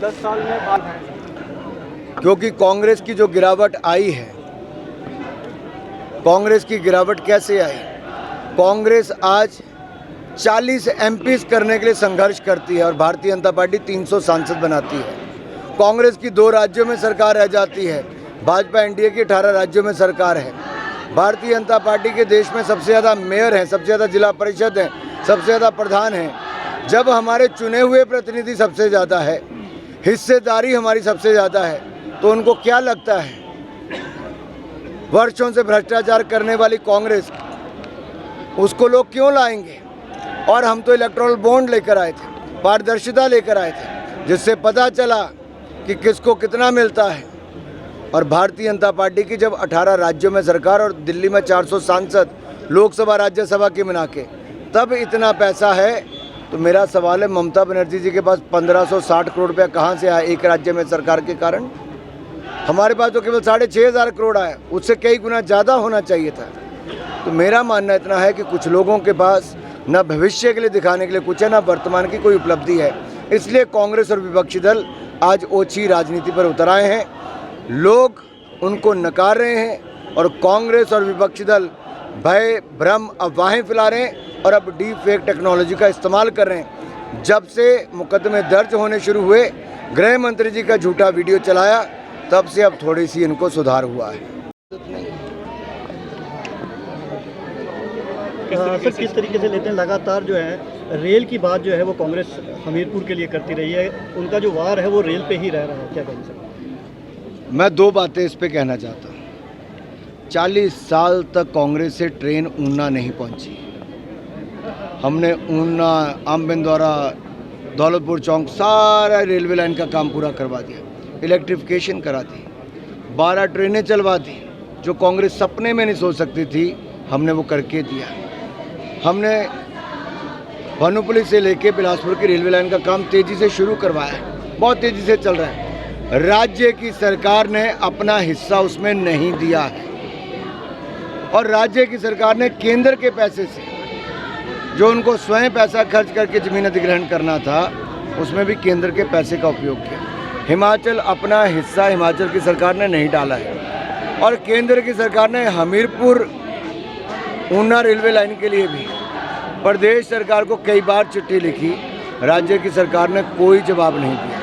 10 साल में क्योंकि कांग्रेस की जो गिरावट आई है, कांग्रेस की गिरावट कैसे आई? कांग्रेस आज 40 एमपीज करने के लिए संघर्ष करती है और भारतीय जनता पार्टी 300 सांसद बनाती है। कांग्रेस की 2 राज्यों में सरकार रह जाती है, भाजपा एनडीए की 18 राज्यों में सरकार है। भारतीय जनता पार्टी के देश में सबसे ज़्यादा मेयर हैं, सबसे ज़्यादा जिला परिषद हैं, सबसे ज़्यादा प्रधान हैं। जब हमारे चुने हुए प्रतिनिधि सबसे ज़्यादा है, हिस्सेदारी हमारी सबसे ज़्यादा है, तो उनको क्या लगता है वर्षों से भ्रष्टाचार करने वाली कांग्रेस, उसको लोग क्यों लाएंगे? और हम तो इलेक्टोरल बॉन्ड लेकर आए थे, पारदर्शिता लेकर आए थे, जिससे पता चला कि किसको कितना मिलता है। और भारतीय जनता पार्टी की जब 18 राज्यों में सरकार और दिल्ली में 400 सांसद, लोकसभा राज्यसभा की मिला के तब इतना पैसा है, तो मेरा सवाल है ममता बनर्जी जी के पास 1560 करोड़ रुपया कहाँ से आया एक राज्य में सरकार के कारण? हमारे पास तो केवल 6500 करोड़ आया, उससे कई गुना ज़्यादा होना चाहिए था। तो मेरा मानना इतना है कि कुछ लोगों के पास न भविष्य के लिए दिखाने के लिए कुछ है, न वर्तमान की कोई उपलब्धि है। इसलिए कांग्रेस और विपक्षी दल आज ओछी राजनीति पर उतर आए हैं। लोग उनको नकार रहे हैं और कांग्रेस और विपक्षी दल भय, भ्रम, अफवाहें फैला रहे हैं और अब डीप फेक टेक्नोलॉजी का इस्तेमाल कर रहे हैं। जब से मुकदमे दर्ज होने शुरू हुए, गृह मंत्री जी का झूठा वीडियो चलाया, तब से अब थोड़ी सी इनको सुधार हुआ है। सर, किस तरीके से लेते हैं? लगातार जो है रेल की बात जो है वो कांग्रेस हमीरपुर के लिए करती रही है, उनका जो वार है वो रेल पे ही रह रहा है, क्या कहें सर? मैं 2 बातें इस पे कहना चाहता हूँ। 40 साल तक कांग्रेस से ट्रेन ऊना नहीं पहुँची। हमने ऊना, आमबिंदौरा, दौलतपुर चौक, सारा रेलवे लाइन का काम पूरा करवा दिया, इलेक्ट्रिफिकेशन करा दी, 12 ट्रेनें चलवा दी। जो कांग्रेस सपने में नहीं सोच सकती थी, हमने वो करके दिया। हमने भानुपल्ली से लेके बिलासपुर की रेलवे लाइन का काम तेज़ी से शुरू करवाया है, बहुत तेज़ी से चल रहा है। राज्य की सरकार ने अपना हिस्सा उसमें नहीं दिया है और राज्य की सरकार ने केंद्र के पैसे से, जो उनको स्वयं पैसा खर्च करके ज़मीन अधिग्रहण करना था, उसमें भी केंद्र के पैसे का उपयोग किया। हिमाचल अपना हिस्सा हिमाचल की सरकार ने नहीं डाला है और केंद्र की सरकार ने हमीरपुर ऊना रेलवे लाइन के लिए भी प्रदेश सरकार को कई बार चिट्ठी लिखी, राज्य की सरकार ने कोई जवाब नहीं दिया।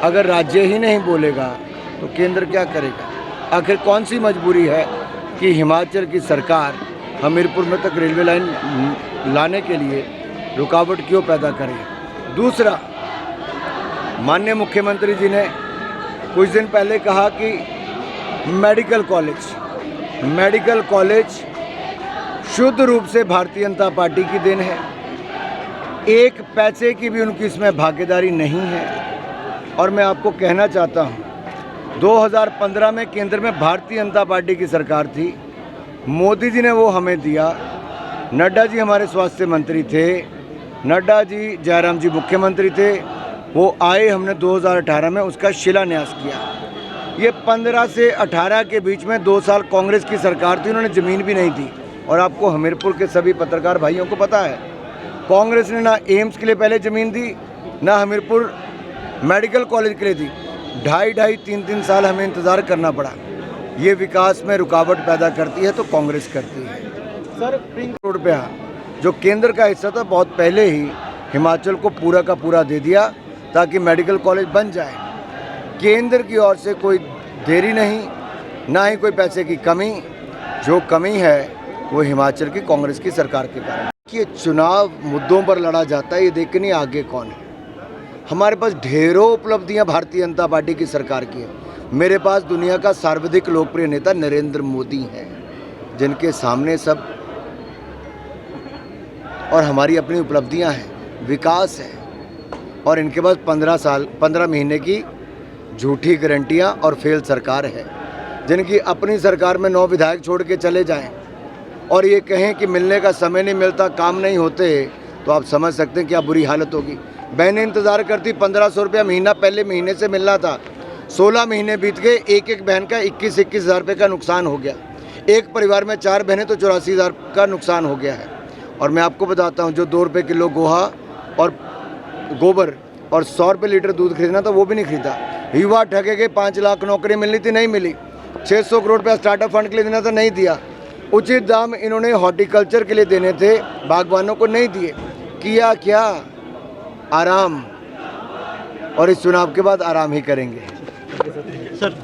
अगर राज्य ही नहीं बोलेगा तो केंद्र क्या करेगा? आखिर कौन सी मजबूरी है कि हिमाचल की सरकार हमीरपुर में तक रेलवे लाइन लाने के लिए रुकावट क्यों पैदा करे? दूसरा, माननीय मुख्यमंत्री जी ने कुछ दिन पहले कहा कि मेडिकल कॉलेज शुद्ध रूप से भारतीय जनता पार्टी की देन है। 1 पैसे की भी उनकी इसमें भागीदारी नहीं है। और मैं आपको कहना चाहता हूं, 2015 में केंद्र में भारतीय जनता पार्टी की सरकार थी, मोदी जी ने वो हमें दिया। नड्डा जी हमारे स्वास्थ्य मंत्री थे, नड्डा जी, जयराम जी मुख्यमंत्री थे, वो आए, हमने 2018 में उसका शिलान्यास किया। ये 15 से 18 के बीच में 2 साल कांग्रेस की सरकार थी, उन्होंने ज़मीन भी नहीं दी। और आपको हमीरपुर के सभी पत्रकार भाइयों को पता है, कांग्रेस ने ना एम्स के लिए पहले ज़मीन दी, ना हमीरपुर मेडिकल कॉलेज के लिए दी। 2.5 3 साल हमें इंतज़ार करना पड़ा। ये विकास में रुकावट पैदा करती है तो कांग्रेस करती है। सर, 3 करोड़ रुपया जो केंद्र का हिस्सा था, बहुत पहले ही हिमाचल को पूरा का पूरा दे दिया ताकि मेडिकल कॉलेज बन जाए। केंद्र की ओर से कोई देरी नहीं, ना ही कोई पैसे की कमी। जो कमी है वो हिमाचल की कांग्रेस की सरकार के कारण। कि चुनाव मुद्दों पर लड़ा जाता है, ये देख के नहीं आगे कौन है। हमारे पास ढेरों उपलब्धियां भारतीय जनता पार्टी की सरकार की है। मेरे पास दुनिया का सर्वाधिक लोकप्रिय नेता नरेंद्र मोदी हैं, जिनके सामने सब, और हमारी अपनी उपलब्धियां हैं, विकास है। और इनके पास 15 महीने की झूठी गारंटियां और फेल सरकार है, जिनकी अपनी सरकार में 9 विधायक छोड़ के चले जाएं और ये कहें कि मिलने का समय नहीं मिलता, काम नहीं होते, तो आप समझ सकते हैं क्या बुरी हालत होगी। बहनें इंतज़ार करती, 1500 रुपया महीना पहले महीने से मिलना था, 16 महीने बीत गए, एक बहन का 21-21 हज़ार रुपये का नुकसान हो गया। एक परिवार में 4 बहनें तो 84 हज़ार का नुकसान हो गया है। और मैं आपको बताता हूँ, जो 2 रुपये किलो गोहा और गोबर और 100 रुपये लीटर दूध खरीदना तो वो भी नहीं खरीदा। युवा ठगे गए, 5 लाख नौकरी मिलनी थी, नहीं मिली। 600 करोड़ रुपया स्टार्टअप फंड के लिए देना था, नहीं दिया। उचित दाम इन्होंने हॉर्टिकल्चर के लिए देने थे, बागवानों को नहीं दिए। किया क्या? आराम। और इस चुनाव के बाद आराम ही करेंगे। सर